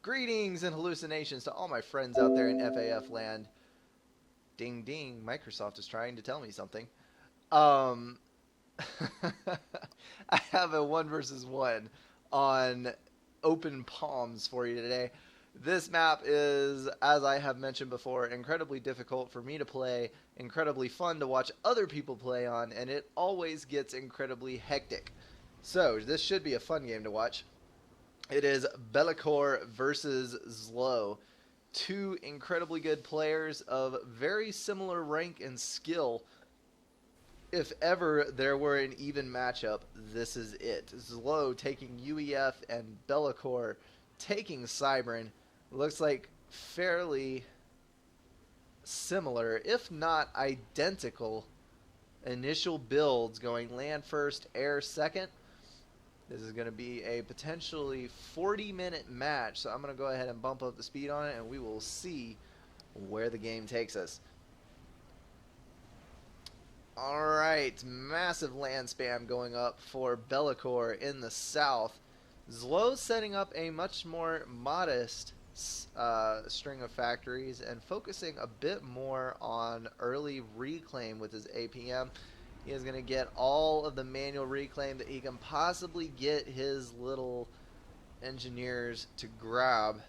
Greetings and hallucinations to all my friends out there in FAF land. Ding ding, Microsoft is trying to tell me something. Um, I have a 1 versus 1 on Open Palms for you today. This map is, as I have mentioned before, incredibly difficult for me to play, incredibly fun to watch other people play on, and it always gets incredibly hectic. So, this should be a fun game to watch. It is Belakor versus Zlo. Two incredibly good players of very similar rank and skill. If ever there were an even matchup, this is it. Zlo taking UEF and Belakor taking Cybran. Looks like fairly similar, if not identical, initial builds going land first, air second. This is going to be a potentially 40-minute match, so I'm going to go ahead and bump up the speed on it, and we will see where the game takes us. Alright, massive land spam going up for Belakor in the south. Zlo setting up a much more modest string of factories and focusing a bit more on early reclaim with his APM. He is going to get all of the manual reclaim that he can possibly get his little engineers to grab.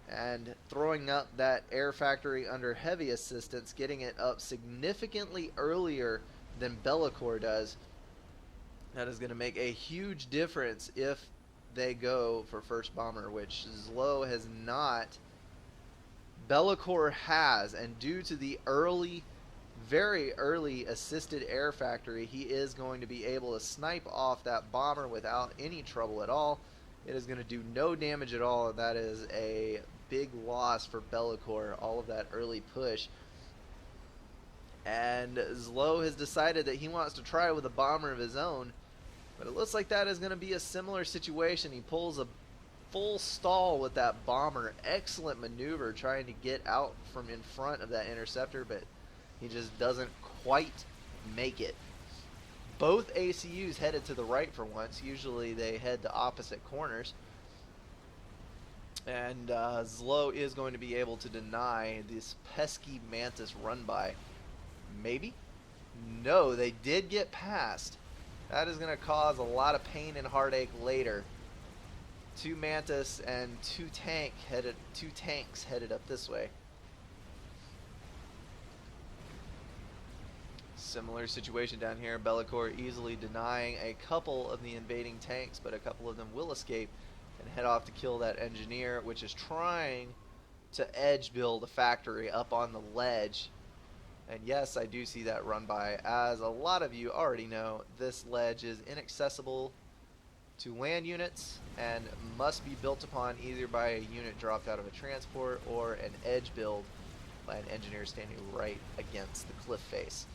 And throwing up that air factory under heavy assistance, getting it up significantly earlier than Belakor does. That is going to make a huge difference if they go for first bomber, which Zlo has not. Belakor has, and due to the very early assisted air factory, he is going to be able to snipe off that bomber without any trouble at all. It is going to do no damage at all, and that is a big loss for Belakor, all of that early push. And Zlo has decided that he wants to try with a bomber of his own, but it looks like that is going to be a similar situation. He pulls a full stall with that bomber. Excellent maneuver trying to get out from in front of that interceptor, but he just doesn't quite make it. Both ACUs headed to the right for once. Usually they head to opposite corners. And Zlo is going to be able to deny this pesky Mantis run by. Maybe? No, they did get past. That is going to cause a lot of pain and heartache later. Two Mantis and two tanks headed up this way. Similar situation down here. Belakor easily denying a couple of the invading tanks, but a couple of them will escape and head off to kill that engineer, which is trying to edge build a factory up on the ledge. And yes, I do see that run by. As a lot of you already know, this ledge is inaccessible to land units and must be built upon either by a unit dropped out of a transport or an edge build by an engineer standing right against the cliff face.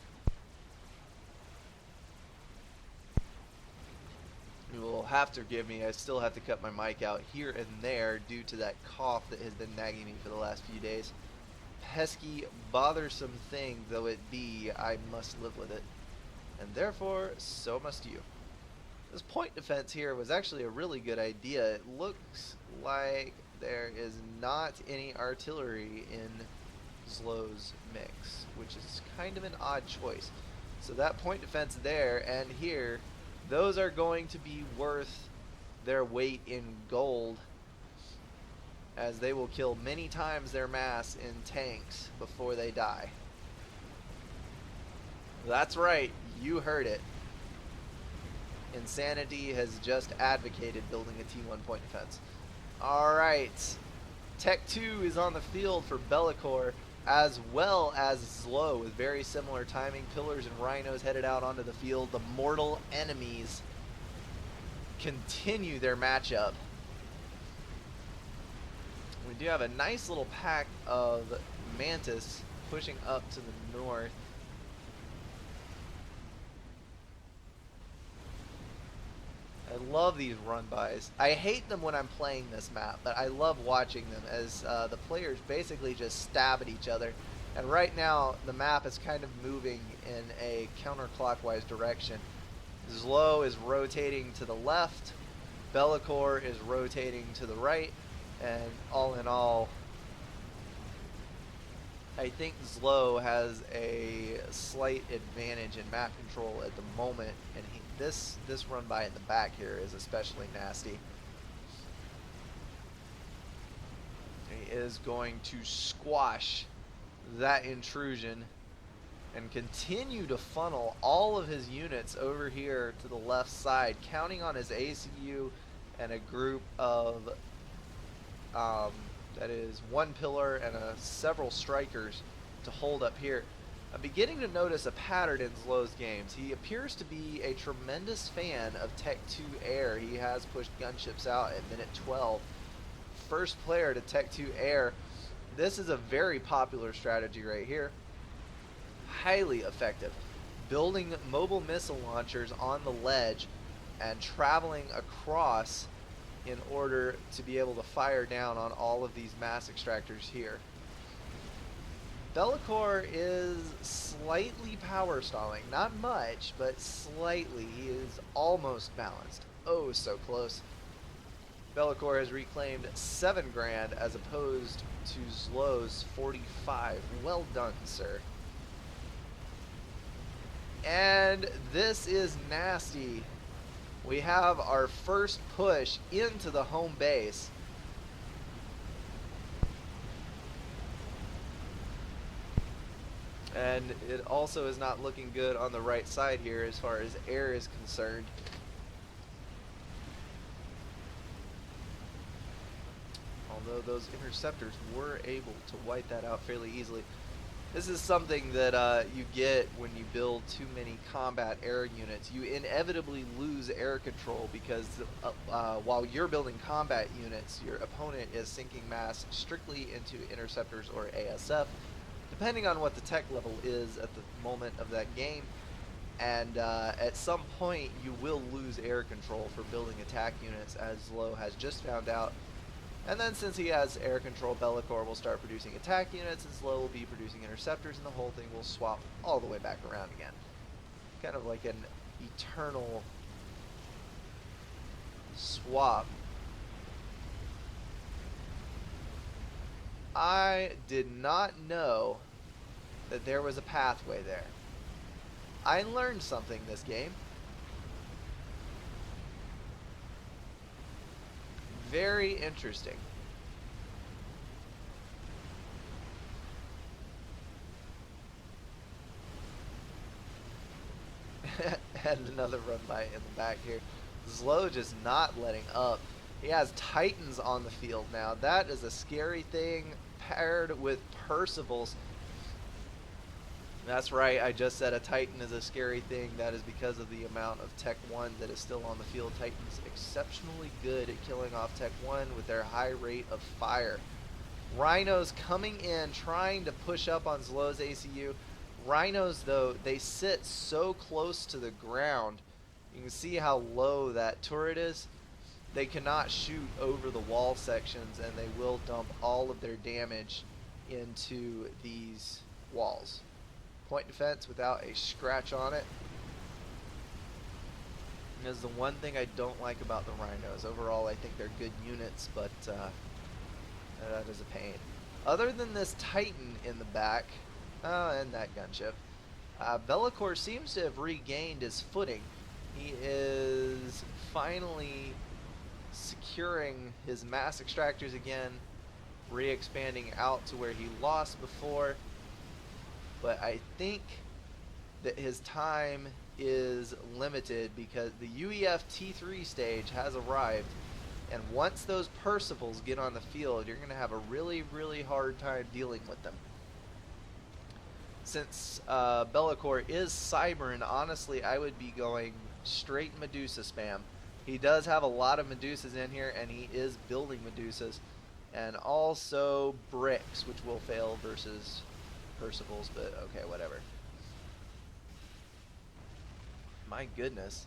You will have to forgive me, I still have to cut my mic out here and there due to that cough that has been nagging me for the last few days. Pesky, bothersome thing though it be, I must live with it. And therefore, so must you. This point defense here was actually a really good idea. It looks like there is not any artillery in Zlo's mix, which is kind of an odd choice. So that point defense there and here, those are going to be worth their weight in gold, as they will kill many times their mass in tanks before they die. That's right, you heard it. Insanity has just advocated building a T1 point defense. Alright, Tech 2 is on the field for Belakor, as well as Zlo with very similar timing. Pillars and Rhinos headed out onto the field. The mortal enemies continue their matchup. We do have a nice little pack of Mantis pushing up to the north. I love these run-bys. I hate them when I'm playing this map, but I love watching them as the players basically just stab at each other. And right now, the map is kind of moving in a counterclockwise direction. Zlo is rotating to the left. Belakor is rotating to the right. And all in all, I think Zlo has a slight advantage in map control at the moment, and this run by in the back here is especially nasty. He is going to squash that intrusion and continue to funnel all of his units over here to the left side, counting on his ACU and a group of that is one pillar and several strikers to hold up here. I'm beginning to notice a pattern in Zlo's games. He appears to be a tremendous fan of Tech 2 Air. He has pushed gunships out at minute 12. First player to Tech 2 Air. This is a very popular strategy right here. Highly effective. Building mobile missile launchers on the ledge and traveling across in order to be able to fire down on all of these mass extractors here. Belakor is slightly power stalling. Not much, but slightly. He is almost balanced. Oh, so close. Belakor has reclaimed 7 grand as opposed to Zlo's 45. Well done, sir. And this is nasty. We have our first push into the home base. And it also is not looking good on the right side here as far as air is concerned. Although those interceptors were able to wipe that out fairly easily. This is something that you get when you build too many combat air units. You inevitably lose air control because while you're building combat units, your opponent is sinking mass strictly into interceptors or ASF, depending on what the tech level is at the moment of that game. And at some point, you will lose air control for building attack units, as Zlo has just found out. And then since he has air control, Belakor will start producing attack units, and Zlo will be producing interceptors, and the whole thing will swap all the way back around again. Kind of like an eternal swap. I did not know that there was a pathway there. I learned something this game. Very interesting. And another run by in the back here. Zlo just not letting up. He has Titans on the field now. That is a scary thing paired with Percivals. That's right, I just said a Titan is a scary thing. That is because of the amount of Tech 1 that is still on the field. Titan's exceptionally good at killing off Tech 1 with their high rate of fire. Rhinos coming in, trying to push up on Zlo's ACU. Rhinos, though, they sit so close to the ground. You can see how low that turret is. They cannot shoot over the wall sections, and they will dump all of their damage into these walls. Point defense without a scratch on it is the one thing I don't like about the Rhinos. Overall, I think they're good units, but that is a pain. Other than this Titan in the back, and that gunship, Belakor seems to have regained his footing. He is finally securing his mass extractors again, re-expanding out to where he lost before. But I think that his time is limited because the UEF T3 stage has arrived, and once those Percivals get on the field, you're going to have a really, really hard time dealing with them. Since Belakor is Cybern, honestly, I would be going straight Medusa spam. He does have a lot of Medusas in here, and he is building Medusas, and also bricks, which will fail versus Percivals, but okay, whatever. My goodness.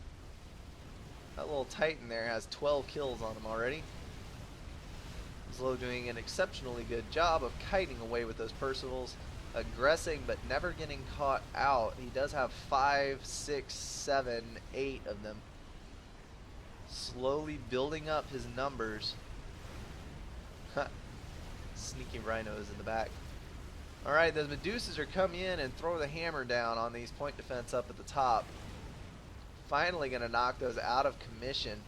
That little Titan there has 12 kills on him already. Zlo doing an exceptionally good job of kiting away with those Percivals, aggressing but never getting caught out. He does have 5, 6, 7, 8 of them. Slowly building up his numbers. Sneaky rhinos in the back. Alright, those Medusas are coming in and throw the hammer down on these point defense up at the top. Finally going to knock those out of commission.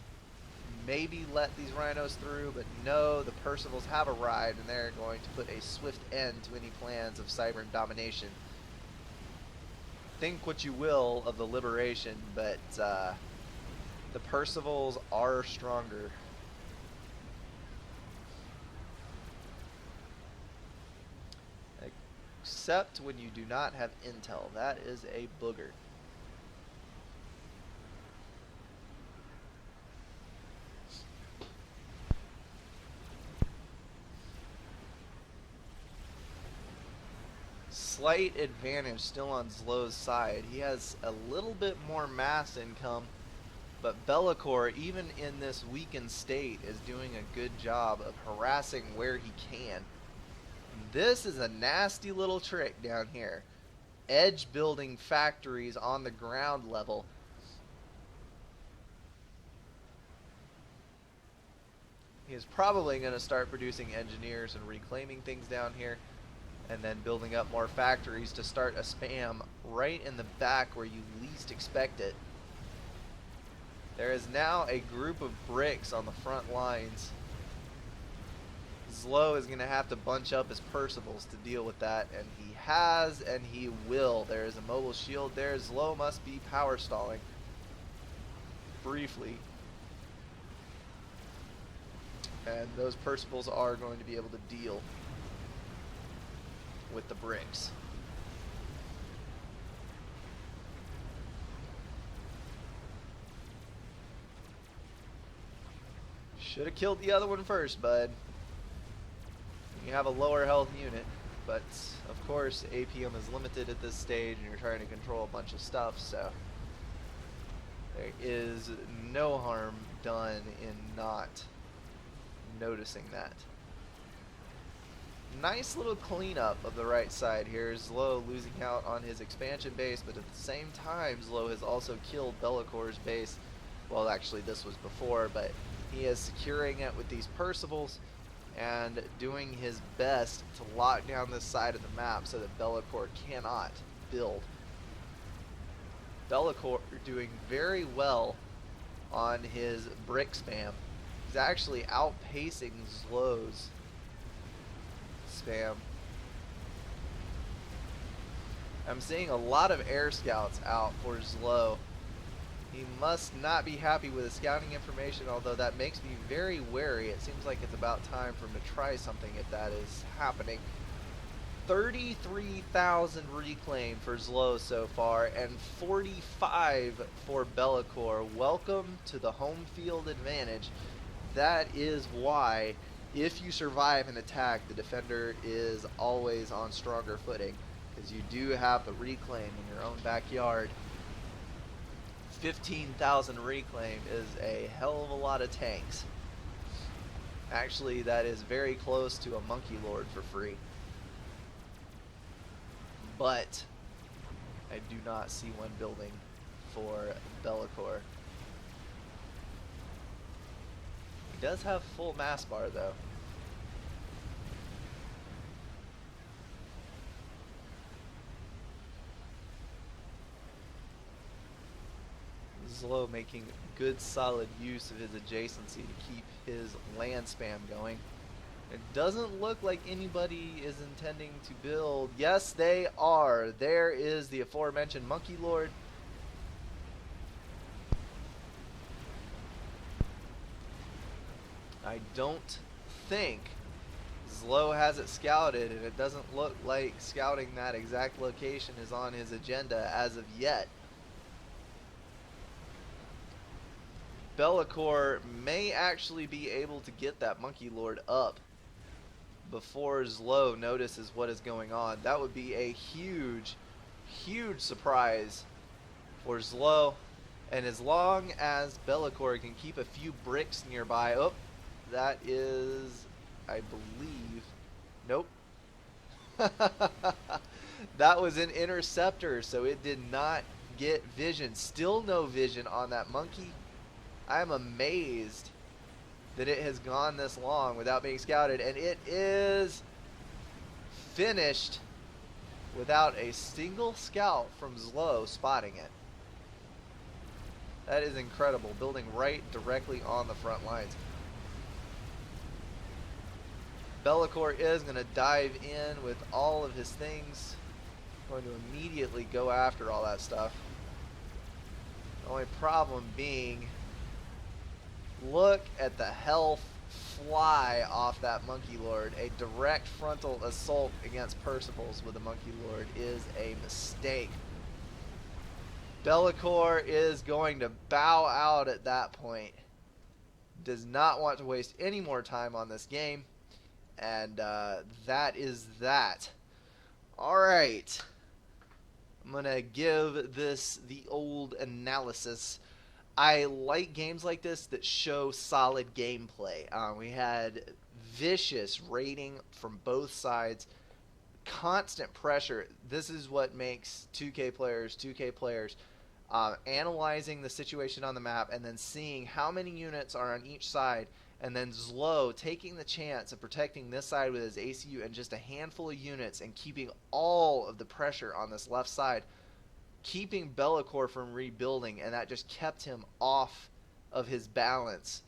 Maybe let these rhinos through, but no, the Percivals have arrived and they're going to put a swift end to any plans of Cybern domination. Think what you will of the liberation, but the Percivals are stronger. Except when you do not have intel. That is a booger. Slight advantage still on Zlow's side. He has a little bit more mass income, but Belakor, even in this weakened state, is doing a good job of harassing where he can. This is a nasty little trick down here. Edge building factories on the ground level. He is probably going to start producing engineers and reclaiming things down here, and then building up more factories to start a spam right in the back where you least expect it. There is now a group of bricks on the front lines. Zlow is going to have to bunch up his Percivals to deal with that, and he has, and he will. There is a mobile shield there. Zlow must be power stalling briefly, and those Percivals are going to be able to deal with the bricks. Should have killed the other one first, bud. You have a lower health unit, but of course APM is limited at this stage and you're trying to control a bunch of stuff, so there is no harm done in not noticing that. Nice little cleanup of the right side here. Zlow losing out on his expansion base, but at the same time Zlow has also killed Belakor's base. Well, actually this was before, but he is securing it with these Percivals and doing his best to lock down this side of the map so that Belakor cannot build. Belakor doing very well on his brick spam. He's actually outpacing Zlow's spam. I'm seeing a lot of air scouts out for Zlow. He must not be happy with his scouting information, although that makes me very wary. It seems like it's about time for him to try something if that is happening. 33,000 reclaim for Zlow so far, and 45 for Belakor. Welcome to the home field advantage. That is why, if you survive an attack, the defender is always on stronger footing, because you do have the reclaim in your own backyard. 15,000 reclaim is a hell of a lot of tanks. Actually, that is very close to a Monkey Lord for free. But I do not see one building for Belakor. He does have full mass bar though. Zlow making good solid use of his adjacency to keep his land spam going. It doesn't look like anybody is intending to build. Yes, they are. There is the aforementioned Monkey Lord. I don't think Zlow has it scouted, and it doesn't look like scouting that exact location is on his agenda as of yet. Belakor may actually be able to get that Monkey Lord up before Zlow notices what is going on. That would be a huge, huge surprise for Zlow. And as long as Belakor can keep a few bricks nearby, oh, that is, I believe, nope. That was an interceptor, so it did not get vision. Still no vision on that monkey. I'm amazed that it has gone this long without being scouted, and it is finished without a single scout from Zlo spotting it. That is incredible, building right directly on the front lines. Belakor is going to dive in with all of his things, going to immediately go after all that stuff. The only problem being, look at the health fly off that Monkey Lord. A direct frontal assault against Percival's with a Monkey Lord is a mistake. Belakor is going to bow out at that point. Does not want to waste any more time on this game. And that is that. Alright. I'm going to give this the old analysis. I like games like this that show solid gameplay. We had vicious raiding from both sides. Constant pressure. This is what makes 2K players. Analyzing the situation on the map and then seeing how many units are on each side, and then Zlo taking the chance of protecting this side with his ACU and just a handful of units and keeping all of the pressure on this left side, keeping Belakor from rebuilding, and that just kept him off of his balance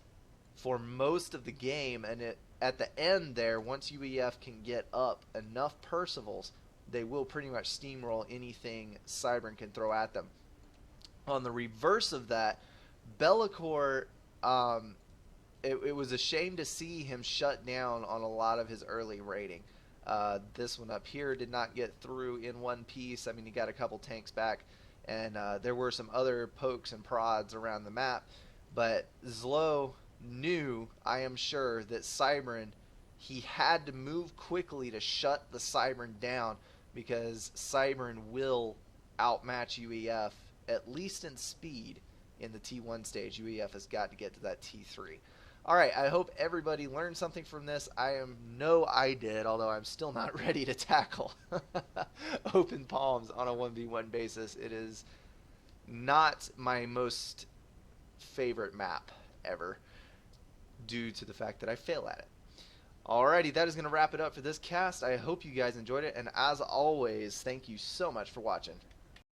for most of the game. And at the end there, once UEF can get up enough Percivals, they will pretty much steamroll anything SpeedRun can throw at them. On the reverse of that, Belakor, it was a shame to see him shut down on a lot of his early raiding. This one up here did not get through in one piece. I mean, he got a couple tanks back, and there were some other pokes and prods around the map. But Zlo knew, I am sure, that SpeedRun, he had to move quickly to shut the SpeedRun down, because SpeedRun will outmatch UEF, at least in speed, in the T1 stage. UEF has got to get to that T3. Alright, I hope everybody learned something from this. I did, although I'm still not ready to tackle open palms on a 1v1 basis. It is not my most favorite map ever, due to the fact that I fail at it. Alrighty, that is going to wrap it up for this cast. I hope you guys enjoyed it, and as always, thank you so much for watching.